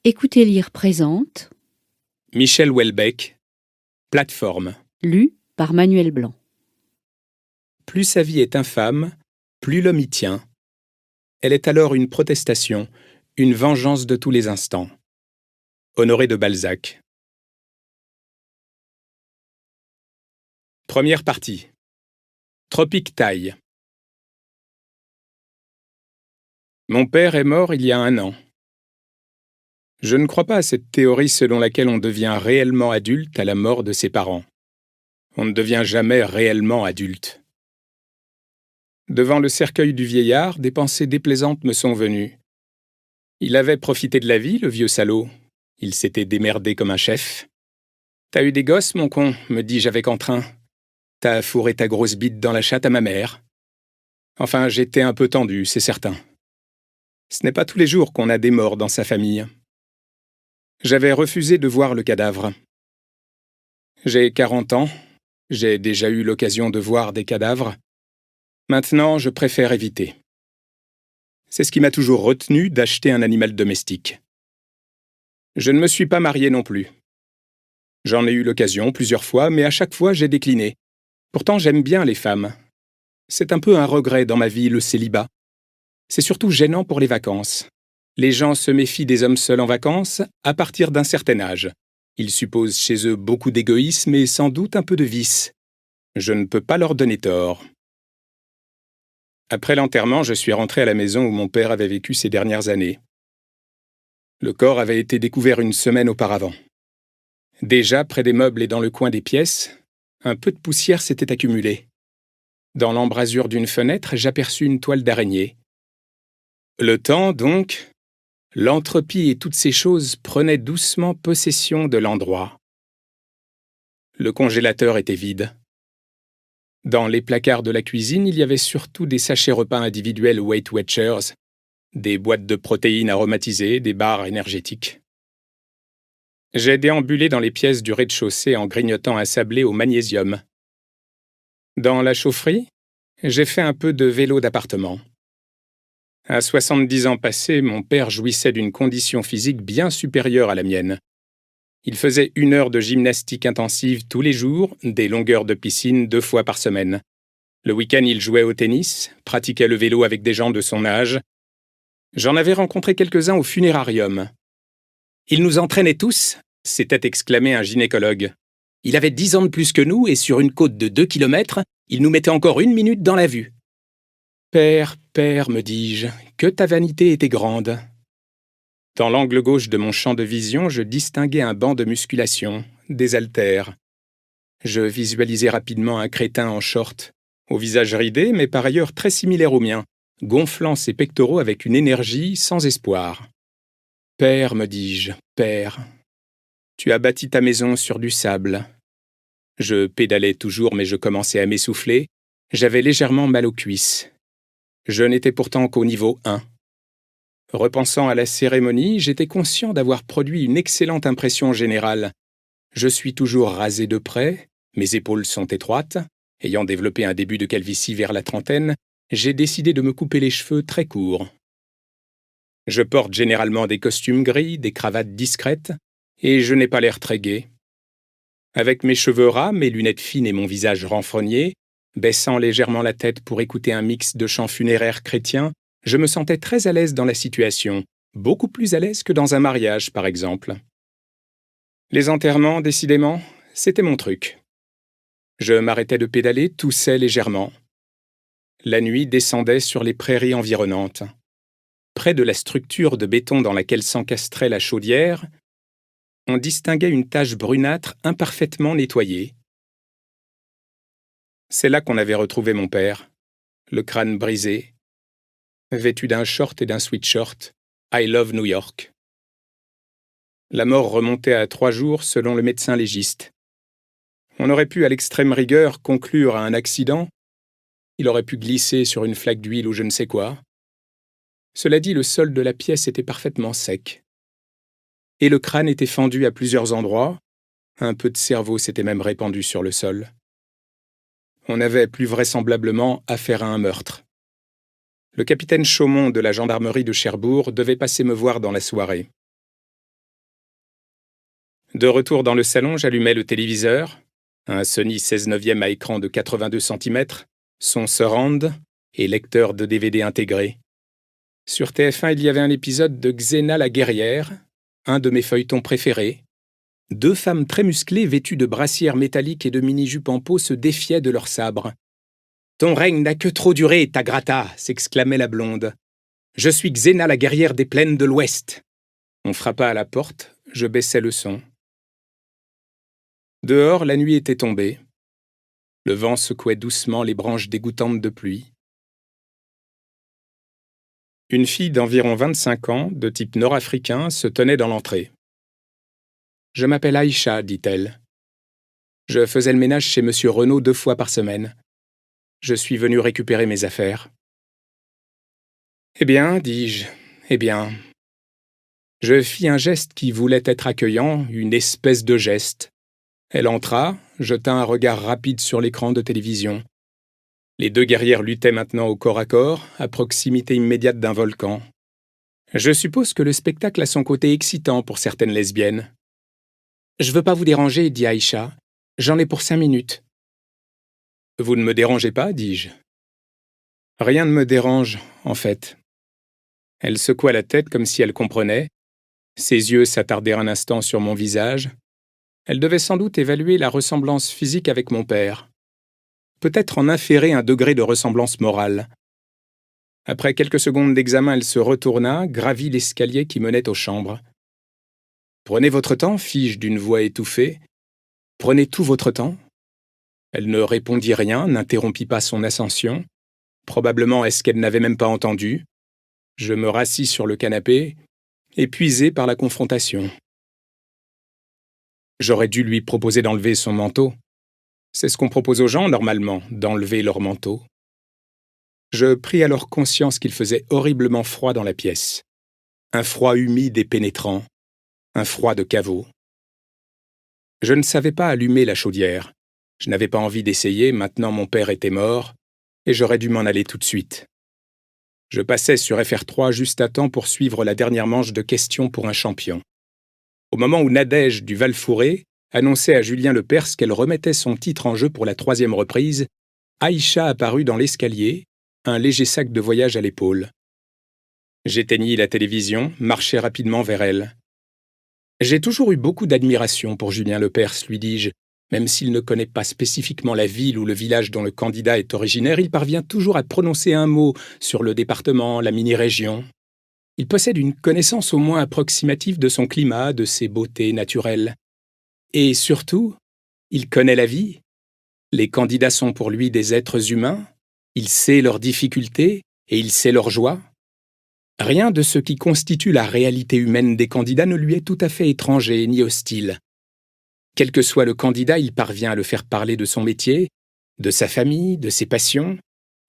Écoutez lire présente, Michel Houellebecq, Plateforme. lu par Manuel Blanc. Plus sa vie est infâme, plus l'homme y tient. Elle est alors une protestation, une vengeance de tous les instants. Honoré de Balzac. Première partie. Tropique Taille. Mon père est mort il y a 1 an. Je ne crois pas à cette théorie selon laquelle on devient réellement adulte à la mort de ses parents. On ne devient jamais réellement adulte. Devant le cercueil du vieillard, des pensées déplaisantes me sont venues. Il avait profité de la vie, le vieux salaud. Il s'était démerdé comme un chef. T'as eu des gosses, mon con, me dis-je avec entrain. T'as fourré ta grosse bite dans la chatte à ma mère. Enfin, j'étais un peu tendu, c'est certain. Ce n'est pas tous les jours qu'on a des morts dans sa famille. J'avais refusé de voir le cadavre. J'ai 40 ans, j'ai déjà eu l'occasion de voir des cadavres. Maintenant, je préfère éviter. C'est ce qui m'a toujours retenu d'acheter un animal domestique. Je ne me suis pas marié non plus. J'en ai eu l'occasion plusieurs fois, mais à chaque fois j'ai décliné. Pourtant j'aime bien les femmes. C'est un peu un regret dans ma vie, le célibat. C'est surtout gênant pour les vacances. Les gens se méfient des hommes seuls en vacances à partir d'un certain âge. Ils supposent chez eux beaucoup d'égoïsme et sans doute un peu de vice. Je ne peux pas leur donner tort. Après l'enterrement, je suis rentré à la maison où mon père avait vécu ces dernières années. Le corps avait été découvert 1 semaine auparavant. Déjà, près des meubles et dans le coin des pièces, un peu de poussière s'était accumulée. Dans l'embrasure d'une fenêtre, j'aperçus une toile d'araignée. Le temps, donc, l'entropie et toutes ces choses prenaient doucement possession de l'endroit. Le congélateur était vide. Dans les placards de la cuisine, il y avait surtout des sachets repas individuels Weight Watchers, des boîtes de protéines aromatisées, des barres énergétiques. J'ai déambulé dans les pièces du rez-de-chaussée en grignotant un sablé au magnésium. Dans la chaufferie, j'ai fait un peu de vélo d'appartement. À 70 ans passés, mon père jouissait d'une condition physique bien supérieure à la mienne. Il faisait 1 heure de gymnastique intensive tous les jours, des longueurs de piscine 2 fois par semaine. Le week-end, il jouait au tennis, pratiquait le vélo avec des gens de son âge. J'en avais rencontré quelques-uns au funérarium. Il nous entraînait tous, s'était exclamé un gynécologue. Il avait 10 ans de plus que nous et sur une côte de 2 kilomètres, il nous mettait encore 1 minute dans la vue. Père, père, me dis-je, que ta vanité était grande. Dans l'angle gauche de mon champ de vision, je distinguais un banc de musculation, des haltères. Je visualisais rapidement un crétin en short, au visage ridé, mais par ailleurs très similaire au mien, gonflant ses pectoraux avec une énergie sans espoir. Père, me dis-je, père, tu as bâti ta maison sur du sable. Je pédalais toujours, mais je commençais à m'essouffler. J'avais légèrement mal aux cuisses. Je n'étais pourtant qu'au niveau 1. Repensant à la cérémonie, j'étais conscient d'avoir produit une excellente impression générale. Je suis toujours rasé de près, mes épaules sont étroites. Ayant développé un début de calvitie vers la trentaine, j'ai décidé de me couper les cheveux très courts. Je porte généralement des costumes gris, des cravates discrètes, et je n'ai pas l'air très gai. Avec mes cheveux ras, mes lunettes fines et mon visage renfrogné, baissant légèrement la tête pour écouter un mix de chants funéraires chrétiens, je me sentais très à l'aise dans la situation, beaucoup plus à l'aise que dans un mariage, par exemple. Les enterrements, décidément, c'était mon truc. Je m'arrêtais de pédaler, toussais légèrement. La nuit descendait sur les prairies environnantes. Près de la structure de béton dans laquelle s'encastrait la chaudière, on distinguait une tache brunâtre imparfaitement nettoyée. C'est là qu'on avait retrouvé mon père, le crâne brisé, vêtu d'un short et d'un sweatshirt, I love New York. La mort remontait à 3 jours selon le médecin légiste. On aurait pu, à l'extrême rigueur, conclure à un accident. Il aurait pu glisser sur une flaque d'huile ou je ne sais quoi. Cela dit, le sol de la pièce était parfaitement sec. Et le crâne était fendu à plusieurs endroits. Un peu de cerveau s'était même répandu sur le sol. On avait plus vraisemblablement affaire à un meurtre. Le capitaine Chaumont de la gendarmerie de Cherbourg devait passer me voir dans la soirée. De retour dans le salon, j'allumai le téléviseur, un Sony 16/9 à écran de 82 cm, son surround et lecteur de DVD intégré. Sur TF1, il y avait un épisode de Xena la guerrière, un de mes feuilletons préférés. Deux femmes très musclées vêtues de brassières métalliques et de mini-jupes en peau se défiaient de leurs sabres. « Ton règne n'a que trop duré, Tagrata !» s'exclamait la blonde. « Je suis Xena la guerrière des plaines de l'Ouest !» On frappa à la porte, je baissai le son. Dehors, la nuit était tombée. Le vent secouait doucement les branches dégoûtantes de pluie. Une fille d'environ 25 ans, de type nord-africain, se tenait dans l'entrée. « Je m'appelle Aïcha, dit-elle. Je faisais le ménage chez Monsieur Renaud 2 fois par semaine. Je suis venu récupérer mes affaires. » « Eh bien, dis-je, eh bien. » Je fis un geste qui voulait être accueillant, une espèce de geste. Elle entra, jeta un regard rapide sur l'écran de télévision. Les deux guerrières luttaient maintenant au corps à corps, à proximité immédiate d'un volcan. Je suppose que le spectacle a son côté excitant pour certaines lesbiennes. « Je veux pas vous déranger, dit Aïcha. J'en ai pour 5 minutes. » « Vous ne me dérangez pas, dis-je. »« Rien ne me dérange, en fait. » Elle secoua la tête comme si elle comprenait. Ses yeux s'attardèrent un instant sur mon visage. Elle devait sans doute évaluer la ressemblance physique avec mon père. Peut-être en inférer un degré de ressemblance morale. Après quelques secondes d'examen, elle se retourna, gravit l'escalier qui menait aux chambres. « Prenez votre temps, fis-je d'une voix étouffée. Prenez tout votre temps. » Elle ne répondit rien, n'interrompit pas son ascension. Probablement est-ce qu'elle n'avait même pas entendu. Je me rassis sur le canapé, épuisé par la confrontation. J'aurais dû lui proposer d'enlever son manteau. C'est ce qu'on propose aux gens, normalement, d'enlever leur manteau. Je pris alors conscience qu'il faisait horriblement froid dans la pièce. Un froid humide et pénétrant. Un froid de caveau. Je ne savais pas allumer la chaudière. Je n'avais pas envie d'essayer, maintenant mon père était mort, et j'aurais dû m'en aller tout de suite. Je passais sur FR3 juste à temps pour suivre la dernière manche de questions pour un champion. Au moment où Nadège du Val-Fouré annonçait à Julien Lepers qu'elle remettait son titre en jeu pour la 3e reprise, Aïcha apparut dans l'escalier, un léger sac de voyage à l'épaule. J'éteignis la télévision, marchai rapidement vers elle. « J'ai toujours eu beaucoup d'admiration pour Julien Lepers, lui dis-je. Même s'il ne connaît pas spécifiquement la ville ou le village dont le candidat est originaire, il parvient toujours à prononcer un mot sur le département, la mini-région. Il possède une connaissance au moins approximative de son climat, de ses beautés naturelles. Et surtout, il connaît la vie. Les candidats sont pour lui des êtres humains, il sait leurs difficultés et il sait leurs joies. Rien de ce qui constitue la réalité humaine des candidats ne lui est tout à fait étranger ni hostile. Quel que soit le candidat, il parvient à le faire parler de son métier, de sa famille, de ses passions,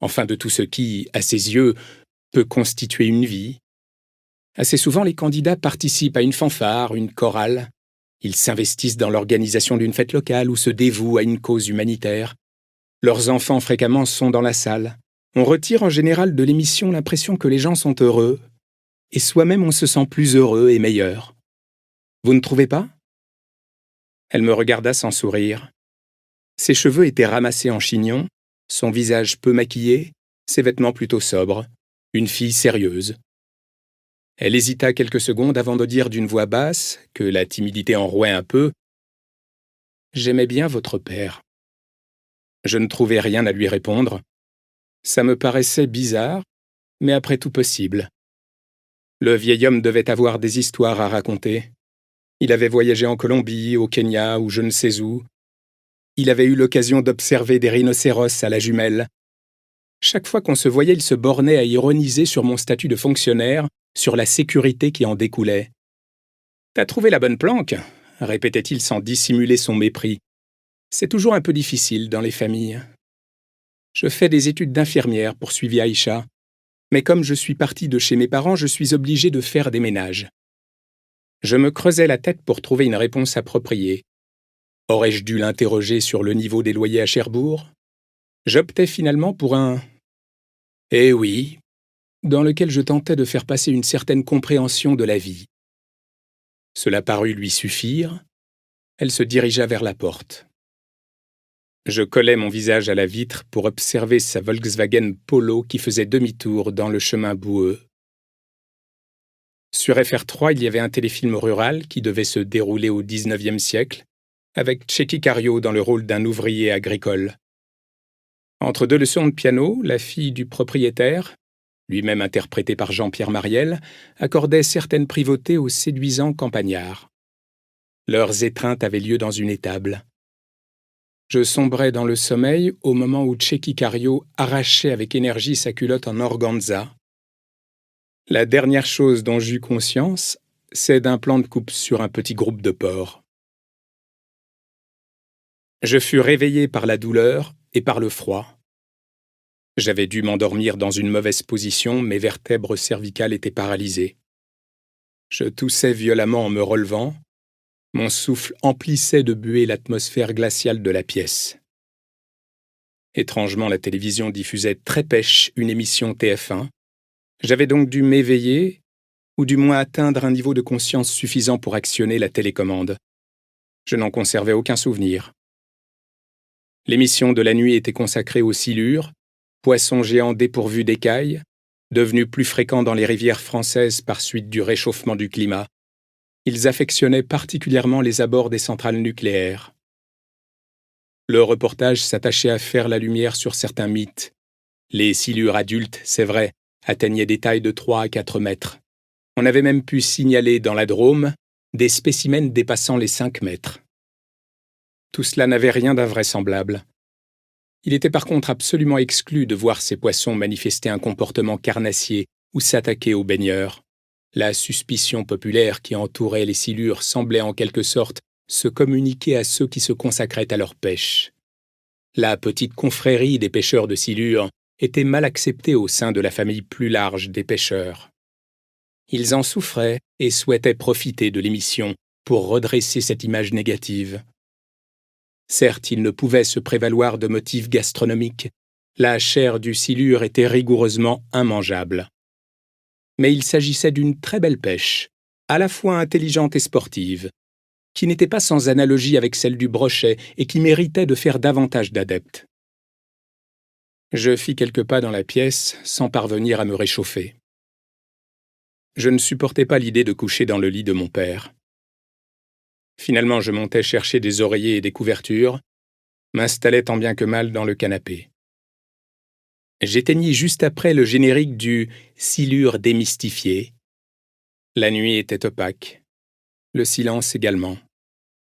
enfin de tout ce qui, à ses yeux, peut constituer une vie. Assez souvent, les candidats participent à une fanfare, une chorale. Ils s'investissent dans l'organisation d'une fête locale ou se dévouent à une cause humanitaire. Leurs enfants fréquemment sont dans la salle. On retire en général de l'émission l'impression que les gens sont heureux, et soi-même on se sent plus heureux et meilleur. Vous ne trouvez pas ? Elle me regarda sans sourire. Ses cheveux étaient ramassés en chignon, son visage peu maquillé, ses vêtements plutôt sobres, une fille sérieuse. Elle hésita quelques secondes avant de dire d'une voix basse, que la timidité enrouait un peu, « J'aimais bien votre père. » Je ne trouvais rien à lui répondre. Ça me paraissait bizarre, mais après tout possible. Le vieil homme devait avoir des histoires à raconter. Il avait voyagé en Colombie, au Kenya ou je ne sais où. Il avait eu l'occasion d'observer des rhinocéros à la jumelle. Chaque fois qu'on se voyait, il se bornait à ironiser sur mon statut de fonctionnaire, sur la sécurité qui en découlait. « T'as trouvé la bonne planque ?» répétait-il sans dissimuler son mépris. « C'est toujours un peu difficile dans les familles. » Je fais des études d'infirmière, poursuivit Aïcha. Mais comme je suis partie de chez mes parents, je suis obligée de faire des ménages. Je me creusais la tête pour trouver une réponse appropriée. Aurais-je dû l'interroger sur le niveau des loyers à Cherbourg ? J'optais finalement pour un « eh oui », dans lequel je tentais de faire passer une certaine compréhension de la vie. Cela parut lui suffire. Elle se dirigea vers la porte. Je collai mon visage à la vitre pour observer sa Volkswagen Polo qui faisait demi-tour dans le chemin boueux. Sur FR3, il y avait un téléfilm rural qui devait se dérouler au XIXe siècle, avec Tchéky Karyo dans le rôle d'un ouvrier agricole. Entre deux leçons de piano, la fille du propriétaire, lui-même interprétée par Jean-Pierre Mariel, accordait certaines privautés aux séduisants campagnards. Leurs étreintes avaient lieu dans une étable. Je sombrais dans le sommeil au moment où Tchéky Karyo arrachait avec énergie sa culotte en organza. La dernière chose dont j'eus conscience, c'est d'un plan de coupe sur un petit groupe de porcs. Je fus réveillé par la douleur et par le froid. J'avais dû m'endormir dans une mauvaise position, mes vertèbres cervicales étaient paralysées. Je toussais violemment en me relevant. Mon souffle emplissait de buée l'atmosphère glaciale de la pièce. Étrangement, la télévision diffusait très pêche une émission TF1. J'avais donc dû m'éveiller, ou du moins atteindre un niveau de conscience suffisant pour actionner la télécommande. Je n'en conservais aucun souvenir. L'émission de la nuit était consacrée aux silures, poissons géants dépourvus d'écailles, devenus plus fréquents dans les rivières françaises par suite du réchauffement du climat. Ils affectionnaient particulièrement les abords des centrales nucléaires. Le reportage s'attachait à faire la lumière sur certains mythes. Les silures adultes, c'est vrai, atteignaient des tailles de 3 à 4 mètres. On avait même pu signaler dans la Drôme des spécimens dépassant les 5 mètres. Tout cela n'avait rien d'invraisemblable. Il était par contre absolument exclu de voir ces poissons manifester un comportement carnassier ou s'attaquer aux baigneurs. La suspicion populaire qui entourait les silures semblait en quelque sorte se communiquer à ceux qui se consacraient à leur pêche. La petite confrérie des pêcheurs de silures était mal acceptée au sein de la famille plus large des pêcheurs. Ils en souffraient et souhaitaient profiter de l'émission pour redresser cette image négative. Certes, ils ne pouvaient se prévaloir de motifs gastronomiques. La chair du silure était rigoureusement immangeable. Mais il s'agissait d'une très belle pêche, à la fois intelligente et sportive, qui n'était pas sans analogie avec celle du brochet et qui méritait de faire davantage d'adeptes. Je fis quelques pas dans la pièce sans parvenir à me réchauffer. Je ne supportais pas l'idée de coucher dans le lit de mon père. Finalement, je montai chercher des oreillers et des couvertures, m'installai tant bien que mal dans le canapé. J'éteignis juste après le générique du « Silure démystifié ». La nuit était opaque, le silence également.